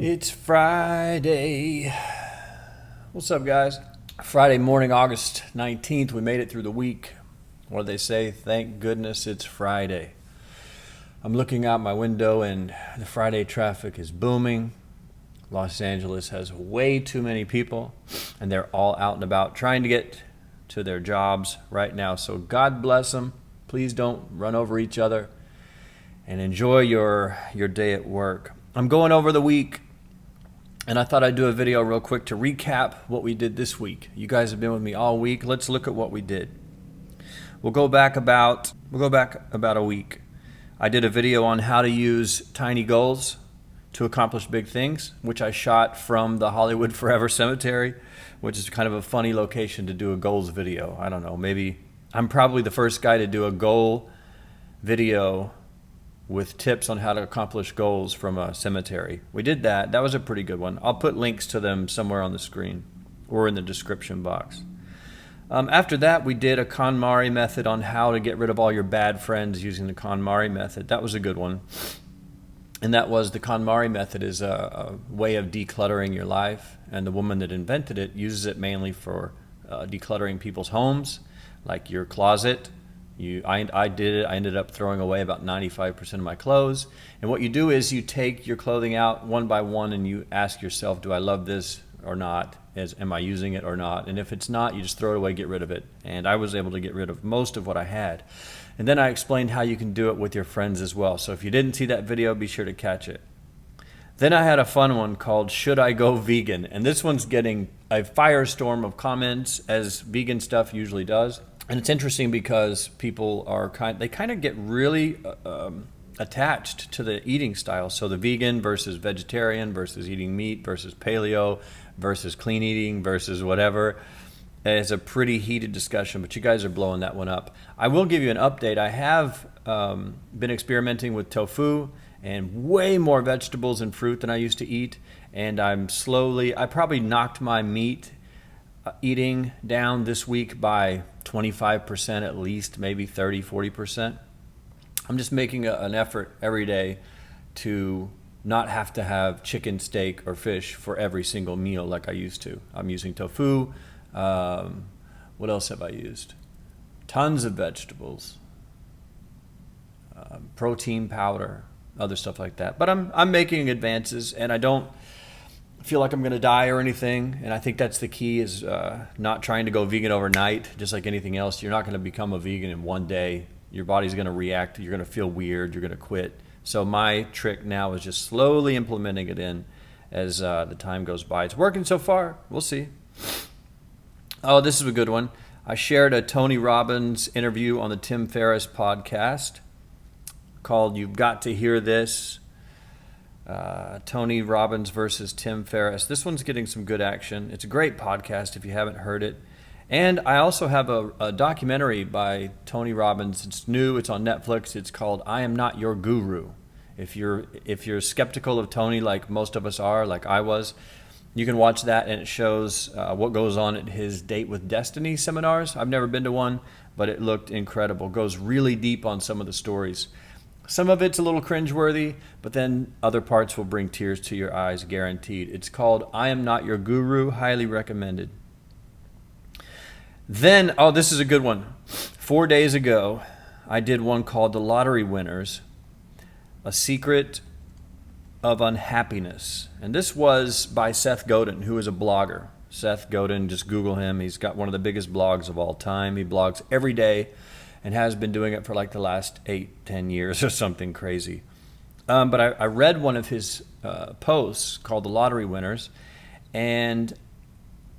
It's Friday. What's up, guys? Friday morning, August 19th. We made it through the week. What do they say? Thank goodness it's Friday. I'm looking out my window and the Friday traffic is booming. Los Angeles has way too many people and they're all out and about trying to get to their jobs right now. So God bless them. Please don't run over each other and enjoy your day at work. I'm going over the week, and I thought I'd do a video real quick to recap what we did this week. You guys have been with me all week. Let's look at what we did. We'll go back about a week. I did a video on how to use tiny goals to accomplish big things, which I shot from the Hollywood Forever Cemetery, which is kind of a funny location to do a goals video. I don't know, maybe I'm probably the first guy to do a goal video with tips on how to accomplish goals from a cemetery. We did that. That was a pretty good one. I'll put links to them somewhere on the screen or in the description box. After that, we did a KonMari method on how to get rid of all your bad friends using the KonMari method. That was a good one. And that was the KonMari method is a way of decluttering your life. And the woman that invented it uses it mainly for decluttering people's homes, like your closet. I did it. I ended up throwing away about 95% of my clothes. And what you do is you take your clothing out one by one and you ask yourself, do I love this or not? Am I using it or not? And if it's not, you just throw it away, get rid of it. And I was able to get rid of most of what I had. And then I explained how you can do it with your friends as well. So if you didn't see that video, be sure to catch it. Then I had a fun one called Should I Go Vegan? And this one's getting a firestorm of comments, as vegan stuff usually does. And it's interesting because people are kind of get really attached to the eating style. So the vegan versus vegetarian versus eating meat versus paleo versus clean eating versus whatever. It's a pretty heated discussion, but you guys are blowing that one up. I will give you an update. I have been experimenting with tofu and way more vegetables and fruit than I used to eat. And I probably knocked my meat eating down this week by 25% at least, maybe 30-40%. I'm just making an effort every day to not have to have chicken, steak, or fish for every single meal like I used to. I'm using tofu. What else have I used? Tons of vegetables, protein powder, other stuff like that. But I'm making advances, and I don't feel like I'm going to die or anything. And I think that's the key is not trying to go vegan overnight. Just like anything else, you're not going to become a vegan in one day. Your body's going to react. You're going to feel weird. You're going to quit. So my trick now is just slowly implementing it in as the time goes by. It's working so far. We'll see. Oh, this is a good one. I shared a Tony Robbins interview on the Tim Ferriss podcast called You've Got to Hear This. Tony Robbins versus Tim Ferriss. This one's getting some good action. It's a great podcast if you haven't heard it. And I also have a documentary by Tony Robbins. It's new. It's on Netflix. It's called I Am Not Your Guru. If you're skeptical of Tony, like most of us are, like I was, you can watch that, and it shows what goes on at his Date with Destiny seminars. I've never been to one, but it looked incredible. Goes really deep on some of the stories. Some of it's a little cringeworthy, but then other parts will bring tears to your eyes, guaranteed. It's called I Am Not Your Guru, highly recommended. Then, this is a good one. 4 days ago, I did one called The Lottery Winners, A Secret of Unhappiness. And this was by Seth Godin, who is a blogger. Seth Godin, just Google him. He's got one of the biggest blogs of all time. He blogs every day and has been doing it for like the last 8-10 years or something crazy. But I read one of his posts called The Lottery Winners, and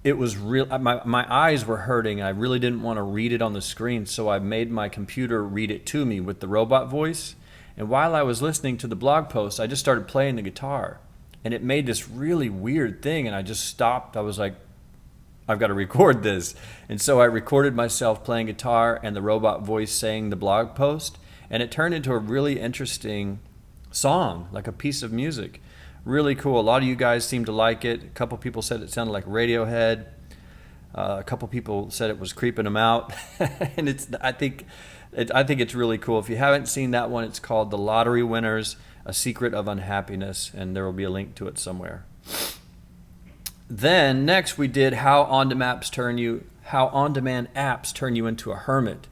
it was real. My eyes were hurting. I really didn't want to read it on the screen, so I made my computer read it to me with the robot voice. And while I was listening to the blog post, I just started playing the guitar, and it made this really weird thing, and I just stopped. I was like, I've got to record this. And so I recorded myself playing guitar and the robot voice saying the blog post, and it turned into a really interesting song, like a piece of music. Really cool. A lot of you guys seemed to like it. A couple people said it sounded like Radiohead. A couple people said it was creeping them out. And I think it's really cool. If you haven't seen that one, it's called The Lottery Winners, A Secret of Unhappiness, and there will be a link to it somewhere. Then next we did how on-demand apps turn you into a hermit,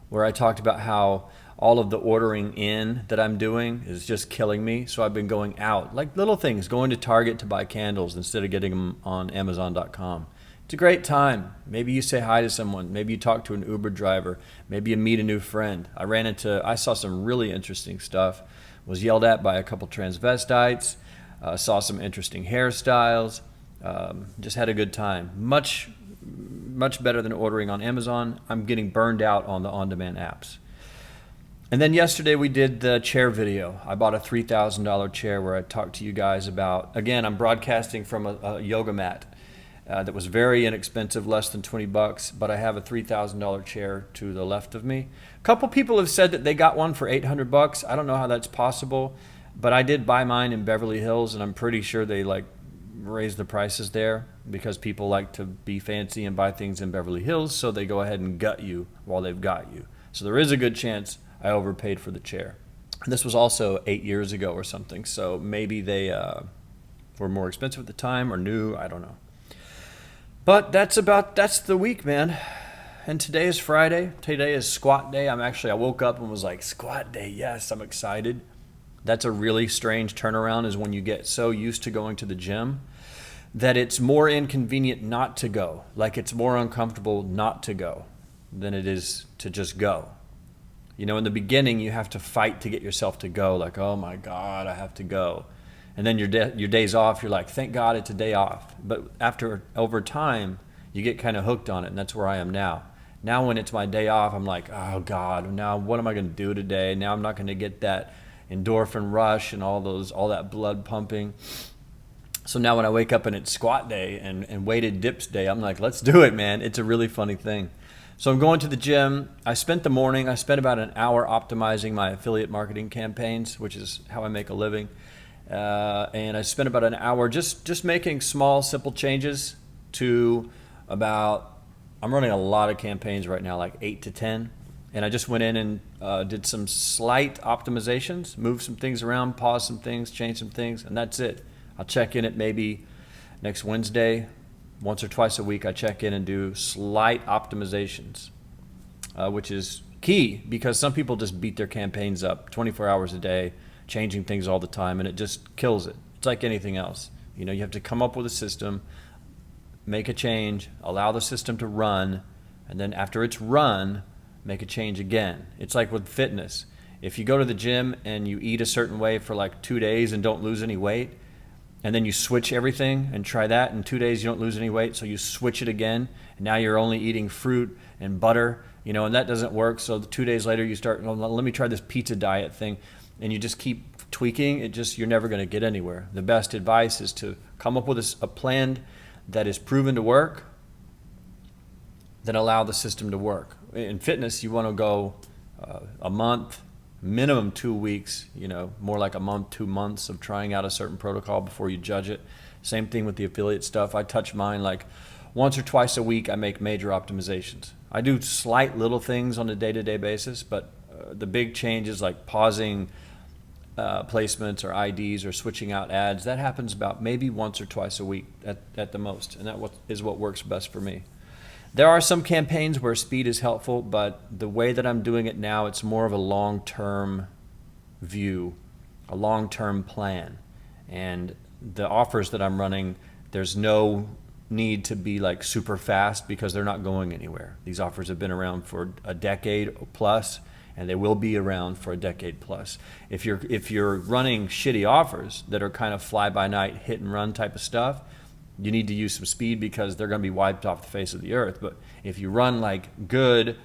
where I talked about how all of the ordering in that I'm doing is just killing me. So I've been going out, like little things, going to Target to buy candles instead of getting them on Amazon.com. It's a great time. Maybe you say hi to someone. Maybe you talk to an Uber driver. Maybe you meet a new friend. I saw some really interesting stuff. Was yelled at by a couple transvestites. Saw some interesting hairstyles. Just had a good time. Much better than ordering on Amazon. I'm getting burned out on the on-demand apps. And then yesterday we did the chair video. I bought a $3,000 chair where I talked to you guys about, again, I'm broadcasting from a yoga mat that was very inexpensive, less than $20, but I have a $3,000 chair to the left of me. A couple people have said that they got one for $800. I don't know how that's possible, but I did buy mine in Beverly Hills, and I'm pretty sure they raise the prices there because people like to be fancy and buy things in Beverly Hills, so they go ahead and gut you while they've got you. So there is a good chance I overpaid for the chair. And this was also 8 years ago or something, so maybe they were more expensive at the time or new, I don't know. But that's the week, man. And today is Friday. Today is squat day. I woke up and was like, squat day, yes, I'm excited. That's a really strange turnaround, is when you get so used to going to the gym that it's more inconvenient not to go. Like it's more uncomfortable not to go than it is to just go. You know, in the beginning, you have to fight to get yourself to go. Like, oh my God, I have to go. And then your day's off, you're like, thank God it's a day off. But over time, you get kind of hooked on it, and that's where I am now. Now when it's my day off, I'm like, oh God, now what am I going to do today? Now I'm not going to get that endorphin rush and all that blood pumping. So now when I wake up and it's squat day and weighted dips day, I'm like, let's do it, man. It's a really funny thing. So I'm going to the gym. I spent about an hour optimizing my affiliate marketing campaigns, which is how I make a living. And I spent about an hour just making small, simple changes to I'm running a lot of campaigns right now, like 8 to 10. And I just went in and did some slight optimizations, moved some things around, paused some things, changed some things, and that's it. I'll check in at maybe next Wednesday. Once or twice a week, I check in and do slight optimizations, which is key because some people just beat their campaigns up 24 hours a day, changing things all the time, and it just kills it. It's like anything else. You know, you have to come up with a system, make a change, allow the system to run, and then after it's run, make a change again. It's like with fitness. If you go to the gym and you eat a certain way for like 2 days and don't lose any weight, and then you switch everything and try that, in 2 days you don't lose any weight, so you switch it again, and now you're only eating fruit and butter, you know, and that doesn't work. So 2 days later you start, well, let me try this pizza diet thing, and you just keep tweaking. You're never going to get anywhere. The best advice is to come up with a plan that is proven to work, then allow the system to work. In fitness, you want to go a month, minimum 2 weeks, you know, more like a month, 2 months of trying out a certain protocol before you judge it. Same thing with the affiliate stuff. I touch mine like once or twice a week. I make major optimizations. I do slight little things on a day-to-day basis, but the big changes like pausing placements or IDs or switching out ads, that happens about maybe once or twice a week at the most, and that is what works best for me. There are some campaigns where speed is helpful, but the way that I'm doing it now, it's more of a long-term view, a long-term plan. And the offers that I'm running, there's no need to be like super fast because they're not going anywhere. These offers have been around for a decade plus, and they will be around for a decade plus. If you're running shitty offers that are kind of fly-by-night, hit-and-run type of stuff, you need to use some speed because they're going to be wiped off the face of the earth. But if you run like good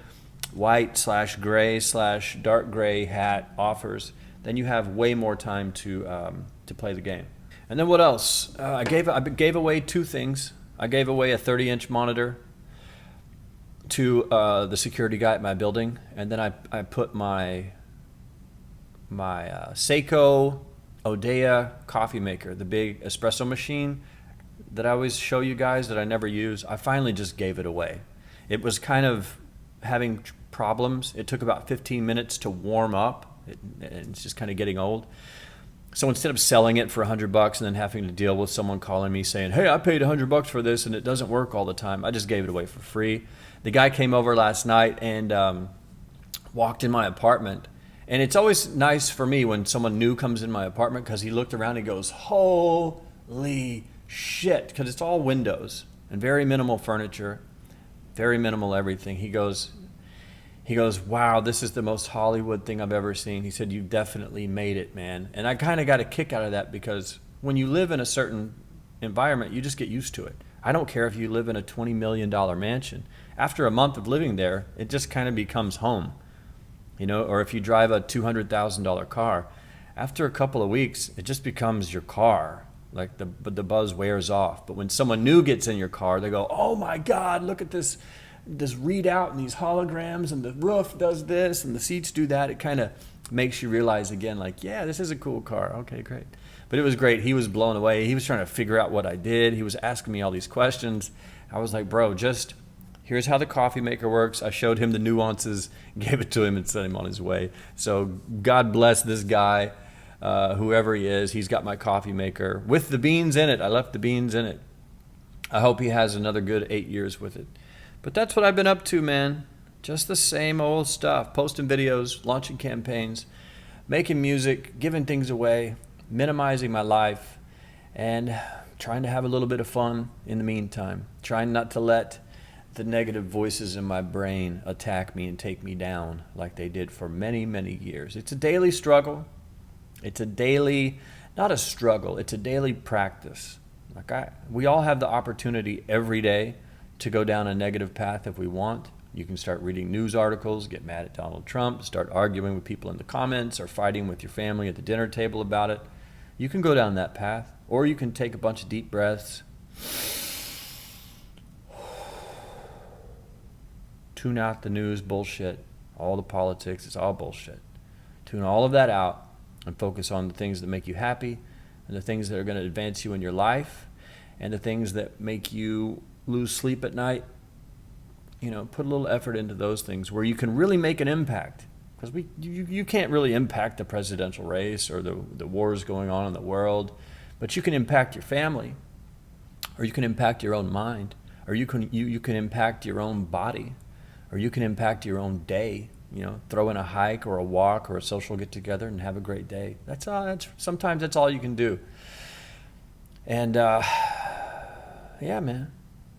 white/gray/dark gray hat offers, then you have way more time to play the game. And then what else? I gave away 2 things. I gave away a 30-inch monitor to the security guy at my building, and then I put my Seiko Odeya coffee maker, the big espresso machine that I always show you guys that I never use. I finally just gave it away. It was kind of having problems. It took about 15 minutes to warm up. It's just kind of getting old. So instead of selling it for $100 and then having to deal with someone calling me saying, hey, I paid $100 for this and it doesn't work all the time, I just gave it away for free. The guy came over last night and walked in my apartment. And it's always nice for me when someone new comes in my apartment, because he looked around and goes, holy shit, because it's all windows and very minimal furniture, very minimal everything. He goes, wow, this is the most Hollywood thing I've ever seen. He said, you definitely made it, man. And I kind of got a kick out of that, because when you live in a certain environment, you just get used to it. I don't care if you live in a $20 million mansion. After a month of living there, it just kind of becomes home. You know, or if you drive a $200,000 car, after a couple of weeks, it just becomes your car. Like the buzz wears off. But when someone new gets in your car, they go, oh my God, look at this readout and these holograms, and the roof does this and the seats do that. It kind of makes you realize again, like, yeah, this is a cool car. Okay, great. But it was great. He was blown away. He was trying to figure out what I did. He was asking me all these questions. I was like, bro, just here's how the coffee maker works. I showed him the nuances, gave it to him, and sent him on his way. So God bless this guy, whoever he is. He's got my coffee maker with the beans in it. I left the beans in it. I hope he has another good 8 years with it. But that's what I've been up to, man. Just the same old stuff. Posting videos, launching campaigns, making music, giving things away, minimizing my life, and trying to have a little bit of fun in the meantime. Trying not to let the negative voices in my brain attack me and take me down like they did for many, many years. It's a daily struggle. It's a daily, not a struggle, it's a daily practice. We all have the opportunity every day to go down a negative path if we want. You can start reading news articles, get mad at Donald Trump, start arguing with people in the comments, or fighting with your family at the dinner table about it. You can go down that path, or you can take a bunch of deep breaths, tune out the news bullshit, all the politics, it's all bullshit. Tune all of that out and focus on the things that make you happy, and the things that are going to advance you in your life, and the things that make you lose sleep at night. You know, put a little effort into those things where you can really make an impact. Because you can't really impact the presidential race or the wars going on in the world, but you can impact your family, or you can impact your own mind, or you can impact your own body, or you can impact your own day. You know, throw in a hike or a walk or a social get together and have a great day. Sometimes that's all you can do. And yeah, man,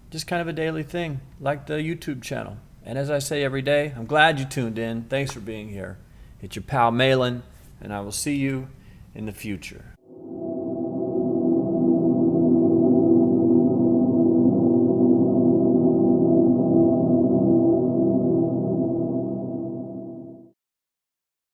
just kind of a daily thing, like the YouTube channel. And as I say every day, I'm glad you tuned in. Thanks for being here. It's your pal Malan, and I will see you in the future.